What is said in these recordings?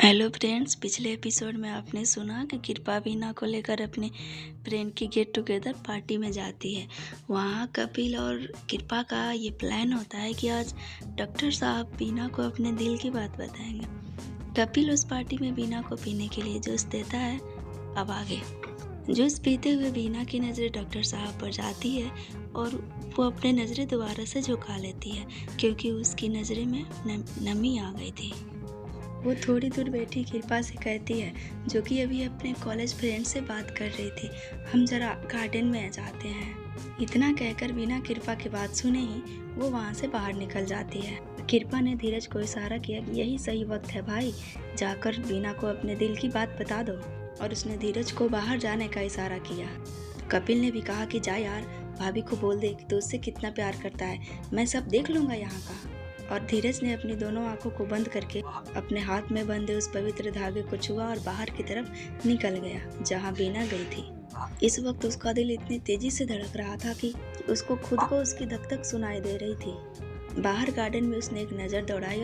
Hello friends, पिछले episode में आपने सुना कि कृपा बीना को लेकर अपने फ्रेंड की गेट टुगेदर पार्टी में जाती है। वहाँ कपिल और कृपा का ये प्लान होता है कि आज डॉक्टर साहब बीना को अपने दिल की बात बताएंगे। कपिल उस पार्टी में बीना को पीने के लिए जूस देता है। अब आगे जूस पीते हुए बीना की नज़रें डॉक्टर साहब पर जाती है और वो अपने नज़रें दोबारा से झुका लेती है क्योंकि उसकी नज़रें में नमी आ गई थी। वो थोड़ी दूर बैठी कृपा से कहती है, जो कि अभी अपने कॉलेज फ्रेंड से बात कर रही थी, हम जरा गार्डन में जाते हैं। इतना कहकर बिना कृपा की बात सुने ही वो वहाँ से बाहर निकल जाती है। कृपा ने धीरज को इशारा किया कि यही सही वक्त है भाई, जाकर बीना को अपने दिल की बात बता दो, और उसने धीरज को बाहर जाने का इशारा किया। कपिल ने भी कहा कि जा यार, भाभी को बोल दे कि तू उससे कितना प्यार करता है, मैं सब देख लूँगा यहाँ का। और धीरज ने अपनी दोनों आंखों को बंद करके अपने हाथ में बंधे उस पवित्र धागे को छुआ और बाहर की तरफ निकल गया जहां बीना गई थी। इस वक्त उसका दिल इतनी तेजी से धड़क रहा था कि उसको खुद को उसकी धक धक सुनाई दे रही थी। बाहर गार्डन में उसने एक नज़र दौड़ाई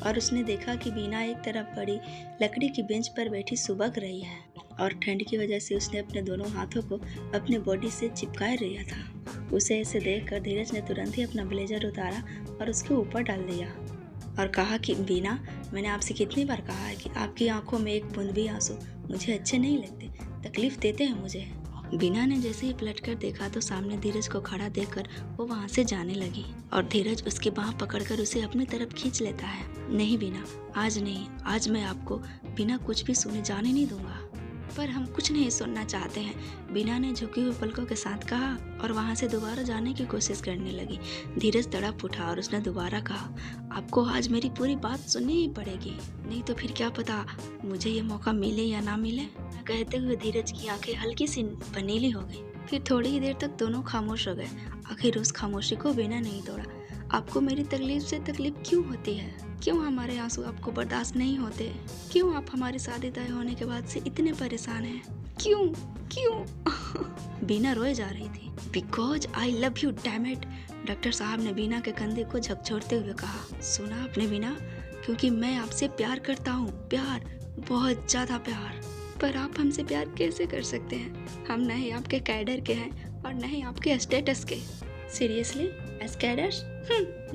और उसने देखा कि बीना एक तरफ पड़ी लकड़ी की बेंच पर बैठी सुबक रही है और ठंड की वजह से उसने अपने दोनों हाथों को अपने बॉडी से चिपकाए रहा था। उसे ऐसे देखकर धीरज ने तुरंत ही अपना ब्लेजर उतारा और उसके ऊपर डाल दिया और कहा कि बीना, मैंने आपसे कितनी बार कहा है कि आपकी आंखों में एक बूंद भी आंसू मुझे अच्छे नहीं लगते, तकलीफ देते हैं मुझे। बीना ने जैसे ही पलटकर देखा तो सामने धीरज को खड़ा देखकर वो वहाँ से जाने लगी और धीरज उसकी बाँह पकड़कर उसे अपनी तरफ खींच लेता है। नहीं बीना, आज नहीं, आज मैं आपको बिना कुछ भी सुने जाने नहीं दूंगा। पर हम कुछ नहीं सुनना चाहते हैं, बीना ने झुकी हुई पलकों के साथ कहा और वहाँ से दोबारा जाने की कोशिश करने लगी। धीरज तड़प उठा और उसने दोबारा कहा, आपको आज मेरी पूरी बात सुननी ही पड़ेगी, नहीं तो फिर क्या पता मुझे ये मौका मिले या ना मिले। कहते हुए धीरज की आंखें हल्की सी बनीली हो गई। फिर थोड़ी ही देर तक दोनों खामोश हो गए। आखिर उस खामोशी को बीना नहीं तोड़ा। आपको मेरी तकलीफ से तकलीफ क्यों होती है? क्यों हमारे आंसू आपको बर्दाश्त नहीं होते? क्यों आप हमारी शादी तय होने के बाद से इतने परेशान हैं? क्यों क्यों? बीना रोए जा रही थी। Because I love you damn it, doctor साहब ने बीना के कंधे को झकझोरते हुए कहा। सुना आपने बीना, क्योंकि मैं आपसे प्यार करता हूँ, प्यार, बहुत ज्यादा प्यार। पर आप हमसे प्यार कैसे कर सकते हैं? हम न ही आपके कैडर के हैं और न ही आपके स्टेटस के। सीरियसली एस्केडर्स?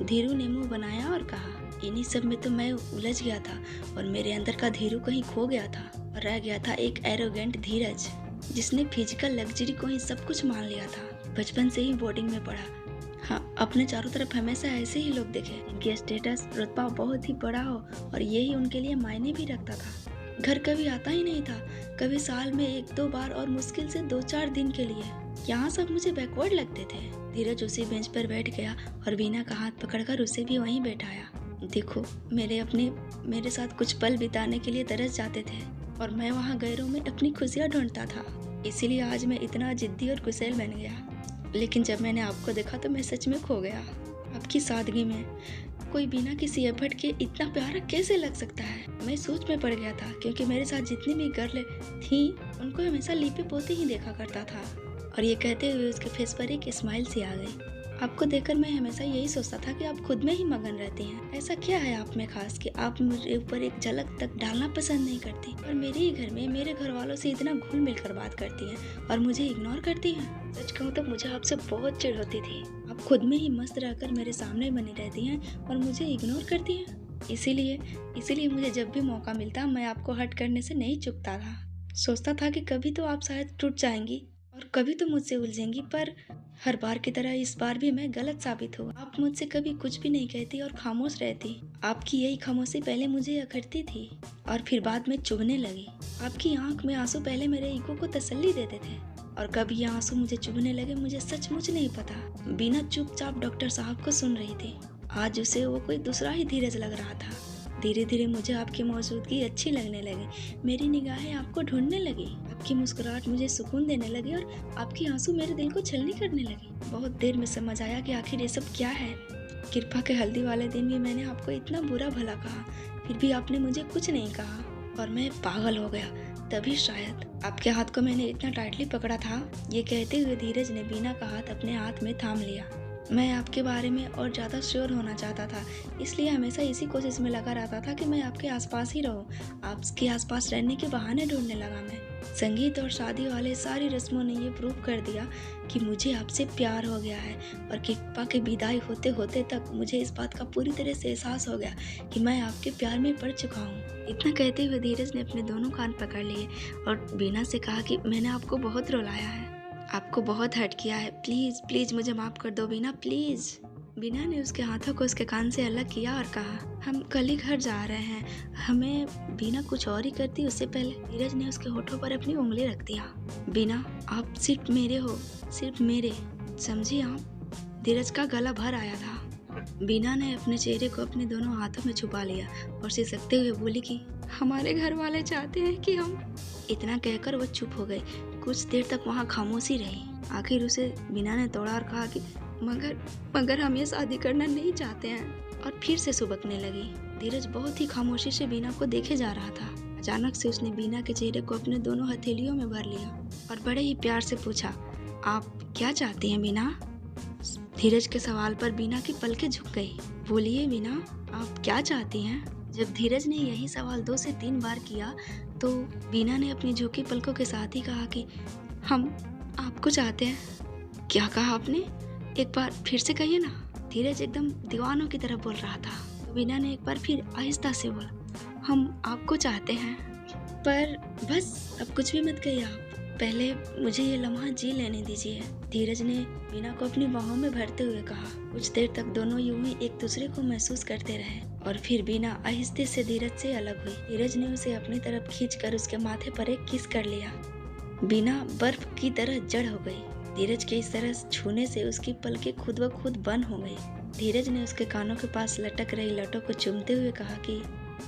धीरू ने मुंह बनाया और कहा, इन्हीं सब में तो मैं उलझ गया था और मेरे अंदर का धीरू कहीं खो गया था और रह गया था एक एरोगेंट धीरज, जिसने फिजिकल लग्जरी को ही सब कुछ मान लिया था। बचपन से ही बोर्डिंग में पढ़ा। हाँ, अपने चारों तरफ हमेशा ऐसे ही लोग देखे जिनके स्टेटस रुतबा बहुत ही बड़ा हो और यही उनके लिए मायने भी रखता था। घर कभी आता ही नहीं था, कभी साल में 1-2 बार और मुश्किल से 2-4 दिन के लिए। यहाँ सब मुझे बैकवर्ड लगते थे। धीरज उसी बेंच पर बैठ गया और बीना का हाथ पकड़कर उसे भी वहीं बैठाया। देखो, मेरे साथ कुछ पल बिताने के लिए तरस जाते थे और मैं वहाँ गैरों में अपनी खुशियाँ ढूंढता था, इसीलिए आज मैं इतना जिद्दी और गुस्सैल बन गया। लेकिन जब मैंने आपको देखा तो मैं सच में खो गया आपकी सादगी में। कोई बिना किसी एफर्ट के इतना प्यारा कैसे लग सकता है? मैं सोच में पड़ गया था क्योंकि मेरे साथ जितनी भी गर्ल थी उनको हमेशा लीपे पोते ही देखा करता था। और ये कहते हुए उसके फेस पर एक स्माइल सी आ गई। आपको देखकर मैं हमेशा यही सोचता था कि आप खुद में ही मगन रहती हैं। ऐसा क्या है आप में खास कि आप मेरे ऊपर एक झलक तक डालना पसंद नहीं करती और मेरे ही घर में मेरे घर वालों से इतना घुल मिल कर बात करती हैं और मुझे इग्नोर करती हैं? सच कहूँ तो मुझे आपसे बहुत चिढ़ होती थी। आप खुद में ही मस्त रहकर मेरे सामने बनी रहती हैं और मुझे इग्नोर करती हैं। इसीलिए मुझे जब भी मौका मिलता मैं आपको हर्ट करने से नहीं चूकता था। सोचता था कि कभी तो आप शायद टूट जाएंगी और कभी तो मुझसे उलझेंगी, पर हर बार की तरह इस बार भी मैं गलत साबित हुआ। आप मुझसे कभी कुछ भी नहीं कहती और खामोश रहती। आपकी यही खामोशी पहले मुझे अखरती थी और फिर बाद में चुभने लगी। आपकी आंख में आंसू पहले मेरे ईगो को तसल्ली देते थे और कब ये आंसू मुझे चुभने लगे मुझे सचमुच नहीं पता। बिना चुपचाप डॉक्टर साहब को सुन रही थी। आज उसे वो कोई दूसरा ही धीरज लग रहा था। धीरे धीरे मुझे आपकी मौजूदगी अच्छी लगने लगी। मेरी निगाहें आपको ढूंढने लगी। आपकी मुस्कुराहट मुझे सुकून देने लगी और आपकी आंसू मेरे दिल को छलनी करने लगी। बहुत देर में समझ आया कि आखिर ये सब क्या है। कृपा के हल्दी वाले दिन भी मैंने आपको इतना बुरा भला कहा, फिर भी आपने मुझे कुछ नहीं कहा और मैं पागल हो गया। तभी शायद आपके हाथ को मैंने इतना टाइटली पकड़ा था। ये कहते हुए धीरज ने बीना का हाथ अपने हाथ में थाम लिया मैं आपके बारे में और ज़्यादा श्योर होना चाहता था, इसलिए हमेशा इसी कोशिश में लगा रहता था कि मैं आपके आसपास ही रहूं। आपके आसपास रहने के बहाने ढूंढने लगा मैं। संगीत और शादी वाले सारी रस्मों ने ये प्रूव कर दिया कि मुझे आपसे प्यार हो गया है, और कृपा की विदाई होते होते तक मुझे इस बात का पूरी तरह से एहसास हो गया कि मैं आपके प्यार में पड़ चुका हूँ। इतना कहते हुए धीरज ने अपने दोनों कान पकड़ लिए और बीना से कहा कि मैंने आपको बहुत रुलाया है, आपको बहुत हर्ट किया है, प्लीज़ प्लीज़ मुझे माफ़ कर दो बीना, प्लीज़। बीना ने उसके हाथों को उसके कान से अलग किया और कहा, हम कल ही घर जा रहे हैं, हमें। बीना कुछ और ही करती उससे पहले धीरज ने उसके होठों पर अपनी उंगली रख दिया। बीना, आप सिर्फ मेरे हो, सिर्फ मेरे, समझी आप? धीरज का गला भर आया था। बीना ने अपने चेहरे को अपने दोनों हाथों में छुपा लिया और सिसकते हुए बोली कि हमारे घर वाले चाहते हैं कि हम। इतना कहकर वो चुप हो गई। कुछ देर तक वहाँ खामोशी रही। आखिर उसे बीना ने तोड़ा और कहा कि मगर हम ये शादी करना नहीं चाहते हैं, और फिर से सुबकने लगी। धीरज बहुत ही खामोशी से बीना को देखे जा रहा था। अचानक से उसने बीना के चेहरे को अपने दोनों हथेलियों में भर लिया और बड़े ही प्यार से पूछा, आप क्या चाहती हैं बीना? धीरज के सवाल पर बीना की पलकें झुक गई। बोलिए बीना, आप क्या चाहती हैं? जब धीरज ने यही सवाल 2 से 3 बार किया तो बीना ने अपनी झुकी पलकों के साथ ही कहा कि हम आपको चाहते हैं। क्या कहा आपने? एक बार फिर से कहिए ना। धीरज एकदम दीवानों की तरह बोल रहा था। तो बीना ने एक बार फिर आहिस्ता से बोला, हम आपको चाहते हैं। पर बस अब कुछ भी मत कहिए आप, पहले मुझे ये लम्हा जी लेने दीजिए। धीरज ने बीना को अपनी बाहों में भरते हुए कहा। कुछ देर तक दोनों यूं ही एक दूसरे को महसूस करते रहे और फिर बीना आहिस्ते से धीरज से अलग हुई। धीरज ने उसे अपनी तरफ खींचकर उसके माथे पर एक किस कर लिया। बीना बर्फ की तरह जड़ हो गई। धीरज के इस तरह छूने से उसकी पलकें खुद व खुद बंद हो गई। धीरज ने उसके कानों के पास लटक रही लटों को चूमते हुए कहा कि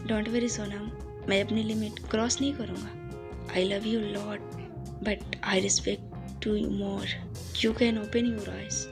डोंट वरी सोनम, मैं अपनी लिमिट क्रॉस नहीं करूँगा। I love you lot but I respect to you more. You can open your eyes,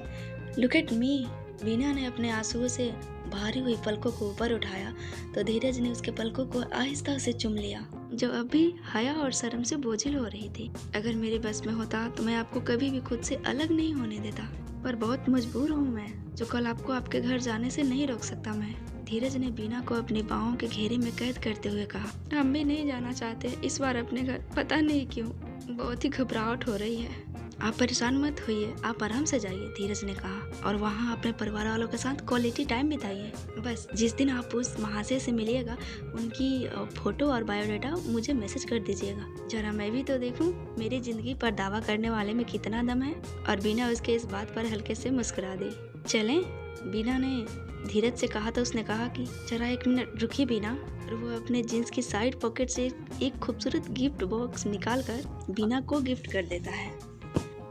look at me. Bina ने अपने आंसुओं से भारी हुई पलकों को ऊपर उठाया तो धीरज ने उसके पलकों को आहिस्ता से चूम लिया, जो अभी हया और शर्म से बोझिल हो रही थी। अगर मेरे बस में होता तो मैं आपको कभी भी खुद से अलग नहीं होने देता, पर बहुत मजबूर हूँ मैं, जो कल आपको आपके घर जाने से नहीं रोक सकता मैं। धीरज ने बीना को अपनी बाहों के घेरे में कैद करते हुए कहा, हम भी नहीं जाना चाहते इस बार अपने घर, पता नहीं क्यों, बहुत ही घबराहट हो रही है। आप परेशान मत होइए, आप आराम से जाइए, धीरज ने कहा, और वहाँ अपने परिवार वालों के साथ क्वालिटी टाइम बिताइए। बस जिस दिन आप उस महाशय से मिलिएगा उनकी फोटो और बायोडाटा मुझे मैसेज कर दीजिएगा, जरा मैं भी तो देखूं मेरी जिंदगी पर दावा करने वाले में कितना दम है। और बीना उसके इस बात पर हल्के से मुस्कुरा दी। चलें? बीना ने धीरज से कहा तो उसने कहा कि जरा 1 मिनट रुकिए बीना, और वो अपने जींस की साइड पॉकेट से एक खूबसूरत गिफ्ट बॉक्स निकाल कर बीना को गिफ्ट कर देता है।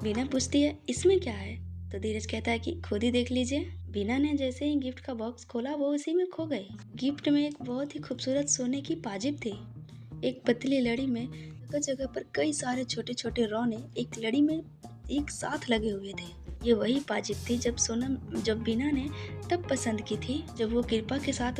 बीना पूछती है, इसमें क्या है? तो धीरज कहता है कि खुद ही देख लीजिए। बीना ने जैसे ही गिफ्ट का बॉक्स खोला वो उसी में खो गई। गिफ्ट में एक बहुत ही खूबसूरत सोने की पाजिब थी। एक पतली लड़ी में जगह जगह पर कई सारे छोटे छोटे रौने एक लड़ी में एक साथ लगे हुए थे। ये वही पाजिब थी जब बीना ने तब पसंद की थी जब वो कृपा के साथ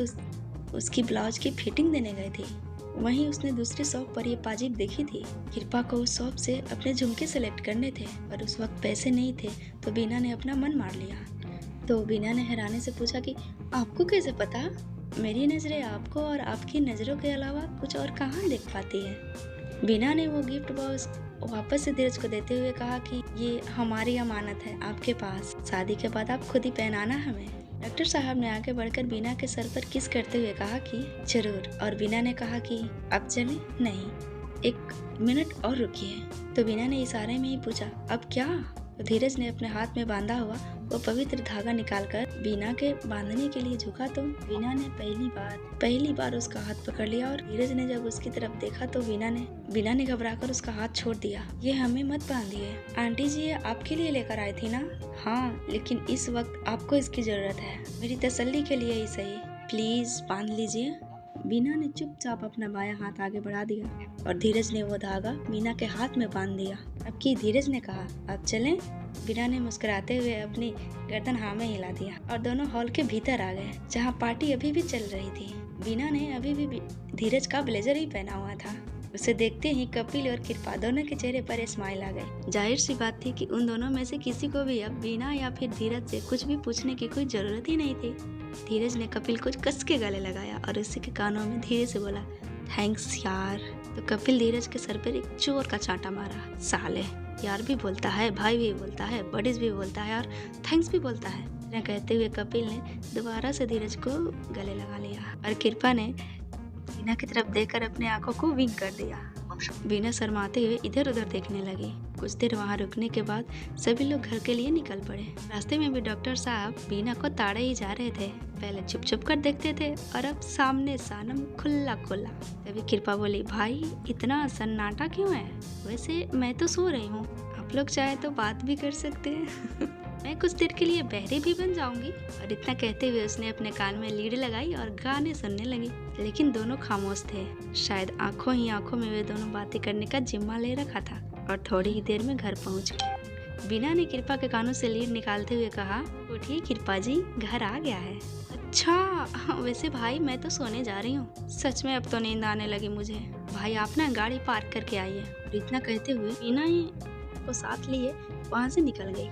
उसकी ब्लाउज की फिटिंग देने गए थे। वहीं उसने दूसरी शॉप पर ये पाजिब देखी थी। कृपा को उस शॉप से अपने झुमके सेलेक्ट करने थे, पर उस वक्त पैसे नहीं थे, तो बीना ने अपना मन मार लिया। तो बीना ने हैरानी से पूछा कि आपको कैसे पता? मेरी नज़रें आपको और आपकी नज़रों के अलावा कुछ और कहाँ देख पाती है। बीना ने वो गिफ्ट बॉक्स वापस से धीरज को देते हुए कहा कि ये हमारी अमानत है आपके पास, शादी के बाद आप खुद ही पहनाना हमें। डॉक्टर साहब ने आगे बढ़कर बीना के सर पर किस करते हुए कहा कि जरूर, और बीना ने कहा कि अब चलें? नहीं, 1 मिनट और रुकिए। तो बीना ने इशारे में ही पूछा, अब क्या? तो धीरज ने अपने हाथ में बांधा हुआ वो पवित्र धागा निकालकर बीना के बांधने के लिए झुका तो बीना ने पहली बार उसका हाथ पकड़ लिया, और धीरज ने जब उसकी तरफ देखा तो बीना ने घबराकर उसका हाथ छोड़ दिया। ये हमें मत बांधिए आंटी जी, ये आपके लिए लेकर आई थी ना? हाँ, लेकिन इस वक्त आपको इसकी जरूरत है, मेरी तसल्ली के लिए ही सही, प्लीज बांध लीजिए। बीना ने चुपचाप अपना बायां हाथ आगे बढ़ा दिया और धीरज ने वो धागा बीना के हाथ में बांध दिया। अब की धीरज ने कहा, अब चलें? बीना ने मुस्कुराते हुए अपनी गर्दन हाँ में हिला दिया और दोनों हॉल के भीतर आ गए, जहाँ पार्टी अभी भी चल रही थी। बीना ने अभी भी धीरज का ब्लेजर ही पहना हुआ था। उसे देखते ही कपिल और कृपा दोनों के चेहरे पर स्माइल आ गई। जाहिर सी बात थी कि उन दोनों में से किसी को भी अब बीना या फिर धीरज से कुछ भी पूछने की कोई जरूरत ही नहीं थी। धीरज ने कपिल को कस के गले लगाया और उसी के कानों में धीरे से बोला, थैंक्स यार। तो कपिल धीरज के सर पर एक जोर का चांटा मारा। साले, यार भी बोलता है, भाई भी बोलता है, बडीज भी बोलता है और थैंक्स भी बोलता है। इतना कहते हुए कपिल ने दोबारा से धीरज को गले लगा लिया और कृपा ने बीना की तरफ देखकर अपने आंखों को विंक कर दिया। बीना शर्माते हुए इधर उधर देखने लगी। कुछ देर वहाँ रुकने के बाद सभी लोग घर के लिए निकल पड़े। रास्ते में भी डॉक्टर साहब बीना को ताड़े ही जा रहे थे। पहले छुप छुप कर देखते थे और अब सामने सामने खुला खुला। तभी कृपा बोली, भाई इतना सन्नाटा क्यों है? वैसे मैं तो सो रही हूँ, आप लोग चाहे तो बात भी कर सकते हैं। मैं कुछ देर के लिए बहरी भी बन जाऊंगी। और इतना कहते हुए उसने अपने कान में लीड लगाई और गाने सुनने लगी। लेकिन दोनों खामोश थे। शायद आंखों ही आंखों में वे दोनों बातें करने का जिम्मा ले रखा था। और थोड़ी ही देर में घर पहुंच गए। बीना ने कृपा के कानों से लीड निकालते हुए कहा, उठिए कृपा जी, घर आ गया है। अच्छा, वैसे भाई मैं तो सोने जा रही हूँ। सच में अब तो नींद आने लगी मुझे। भाई आप ना गाड़ी पार्क करके आइए। और इतना कहते हुए बीना ही को साथ लिए वहाँ से निकल गई।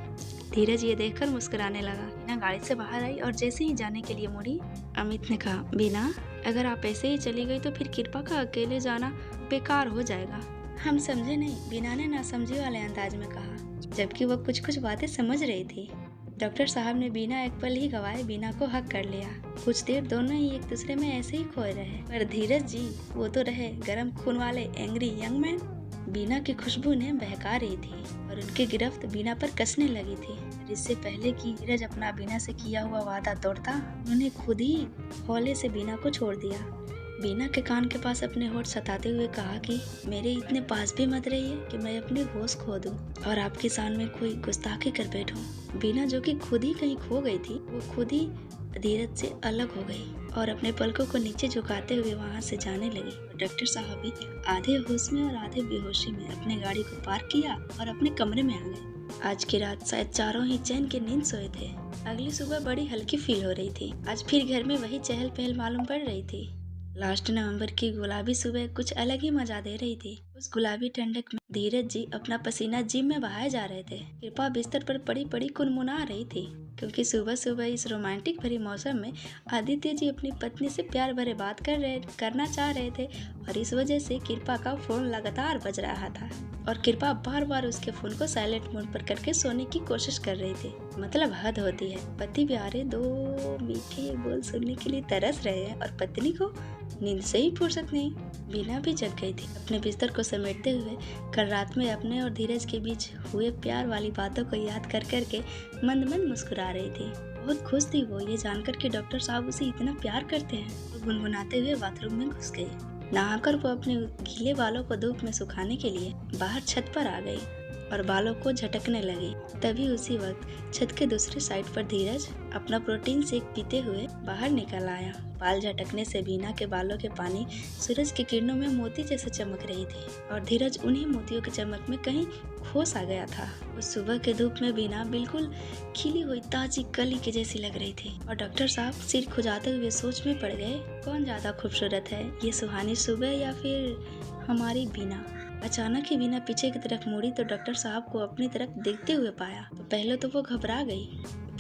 धीरज ये देखकर मुस्कुराने लगा। बीना गाड़ी से बाहर आई और जैसे ही जाने के लिए मुड़ी, अमित ने कहा, बीना अगर आप ऐसे ही चली गई तो फिर कृपा का अकेले जाना बेकार हो जाएगा। हम समझे नहीं, बीना ने नासमझी वाले अंदाज में कहा, जबकि वो कुछ कुछ बातें समझ रही थी। डॉक्टर साहब ने बिना एक पल ही गवाए बीना को हक कर लिया। कुछ देर दोनों ही एक दूसरे में ऐसे ही खोए रहे। पर धीरज जी, वो तो रहे गर्म खून वाले एंग्री यंग मैन। बीना की खुशबू ने बहका रही थी और उनकी गिरफ्त बीना पर कसने लगी थी। इससे पहले कि धीरज अपना बीना से किया हुआ वादा तोड़ता, उन्होंने खुद ही हौले से बीना को छोड़ दिया। बीना के कान के पास अपने होठ सताते हुए कहा कि मेरे इतने पास भी मत रहिए कि मैं अपने होश खो दूं और आपकी शान में कोई गुस्ताखी कर बैठूं। बीना जो कि खुद ही कहीं खो गई थी, वो खुद ही धीरज से अलग हो गई और अपने पलकों को नीचे झुकाते हुए वहां से जाने लगी। डॉक्टर साहब भी आधे होश में और आधे बेहोशी में अपने गाड़ी को पार्क किया और अपने कमरे में आ गए। आज की रात शायद चारों ही चैन की नींद सोए थे। अगली सुबह बड़ी हल्की फील हो रही थी। आज फिर घर में वही चहल पहल मालूम पड़ रही थी। लास्ट नवंबर की गुलाबी सुबह कुछ अलग ही मजा दे रही थी। उस गुलाबी ठंडक में धीरज जी अपना पसीना जिम में बहाए जा रहे थे। कृपा बिस्तर पर पड़ी पड़ी कुनमुना रही थी, क्योंकि सुबह सुबह इस रोमांटिक भरी मौसम में आदित्य जी अपनी पत्नी से प्यार भरे बात करना चाह रहे थे और इस वजह से कृपा का फोन लगातार बज रहा था और कृपा बार बार उसके फोन को साइलेंट मोड पर करके सोने की कोशिश कर रही थी। मतलब हद होती है, पति प्यारे दो मीठे बोल सुनने के लिए तरस रहे हैं और पत्नी को नींद से ही फुर्सत नहीं। बीना भी जग गई थी। अपने बिस्तर को समेटते हुए कल रात में अपने और धीरज के बीच हुए प्यार वाली बातों को याद कर करके मंद मंद मुस्कुरा रही थी। बहुत खुश थी वो ये जानकर कि डॉक्टर साहब उसे इतना प्यार करते हैं। वो गुनगुनाते हुए बाथरूम में घुस गई। नहाकर वो अपने गीले बालों को धूप में सुखाने के लिए बाहर छत पर आ गई और बालों को झटकने लगी। तभी उसी वक्त छत के दूसरे साइड पर धीरज अपना प्रोटीन शेक पीते हुए बाहर निकल आया। बाल झटकने से बीना के बालों के पानी सूरज की किरणों में मोती जैसे चमक रही थी और धीरज उन्हीं मोतियों की चमक में कहीं खोस आ गया था। उस सुबह के धूप में बीना बिल्कुल खिली हुई ताजी कली के जैसी लग रही थी और डॉक्टर साहब सिर खुजाते हुए सोच में पड़ गए, कौन ज्यादा खूबसूरत है, ये सुहानी सुबह या फिर हमारी बीना। अचानक ही बीना पीछे की तरफ मुड़ी तो डॉक्टर साहब को अपनी तरफ देखते हुए पाया। तो पहले तो वो घबरा गई,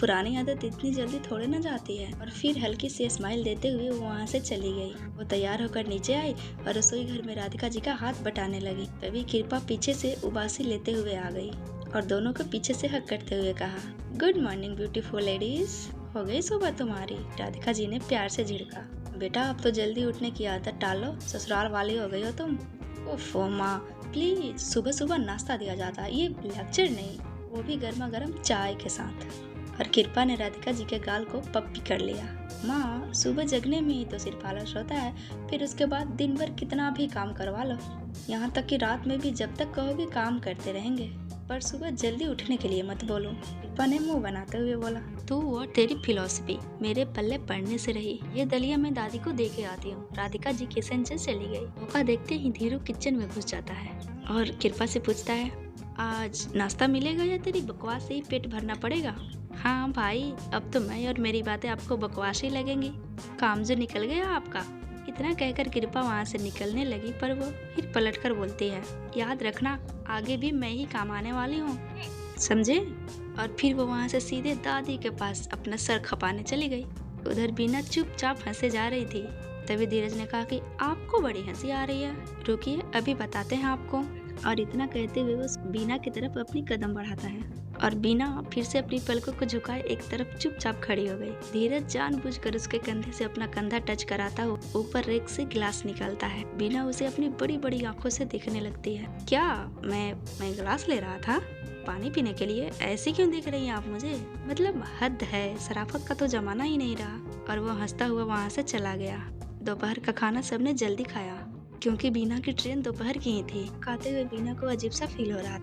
पुरानी आदत इतनी जल्दी थोड़े न जाती है। और फिर हल्की सी स्माइल देते हुए वो वहाँ से चली गई। वो तैयार होकर नीचे आई और रसोई घर में राधिका जी का हाथ बटाने लगी। तभी कृपा पीछे से उबासी लेते हुए आ गई और दोनों को पीछे से हक करते हुए कहा, गुड मॉर्निंग ब्यूटीफुल लेडीज, हो गई सुबह तुम्हारी। राधिका जी ने प्यार से झिड़का, बेटा अब तो जल्दी उठने की आदत टालो, ससुराल वाली हो गई हो तुम। ओफो माँ प्लीज, सुबह सुबह नाश्ता दिया जाता है, ये लेक्चर नहीं, वो भी गर्मा गर्म चाय के साथ। और कृपा ने राधिका जी के गाल को पप्पी कर लिया। माँ सुबह जगने में ही तो सिर्फ आलस होता है, फिर उसके बाद दिन भर कितना भी काम करवा लो, यहाँ तक कि रात में भी जब तक कहोगे काम करते रहेंगे, पर सुबह जल्दी उठने के लिए मत बोलो। कृपा ने मुंह बनाते हुए बोला, तू और तेरी फिलॉसफी मेरे पल्ले पड़ने से रही। ये दलिया मैं दादी को दे के आती हूँ। राधिका जी किचन से चली गई। मौका देखते ही धीरू किचन में घुस जाता है और कृपा से पूछता है, आज नाश्ता मिलेगा या तेरी बकवास से ही पेट भरना पड़ेगा। हाँ भाई, अब तो मैं और मेरी बातें आपको बकवास ही लगेंगी। काम जो निकल गया आपका। इतना कहकर कृपा वहाँ से निकलने लगी, पर वो फिर पलटकर बोलती है, याद रखना आगे भी मैं ही काम आने वाली हूँ, समझे? और फिर वो वहाँ से सीधे दादी के पास अपना सर खपाने चली गई। उधर बीना चुपचाप हंसे जा रही थी। तभी धीरज ने कहा कि आपको बड़ी हंसी आ रही है, रुकिए अभी बताते हैं आपको। और इतना कहते हुए वो बीना की तरफ अपनी कदम बढ़ाता है और बीना फिर से अपनी पलकों को झुकाए एक तरफ चुपचाप खड़ी हो गई। धीरज जानबूझकर उसके कंधे से अपना कंधा टच कराता हुआ ऊपर रेक से गिलास निकालता है। बीना उसे अपनी बड़ी बड़ी आंखों से देखने लगती है। क्या मैं गिलास ले रहा था पानी पीने के लिए? ऐसे क्यों देख रही हैं आप मुझे? मतलब हद है, शराफत का तो जमाना ही नहीं रहा। और वो हंसता हुआ वहाँ से चला गया। दोपहर का खाना सबने जल्दी खाया क्योंकि बीना की ट्रेन दोपहर की ही थी। खाते हुए बीना को अजीब सा फील हो रहा था।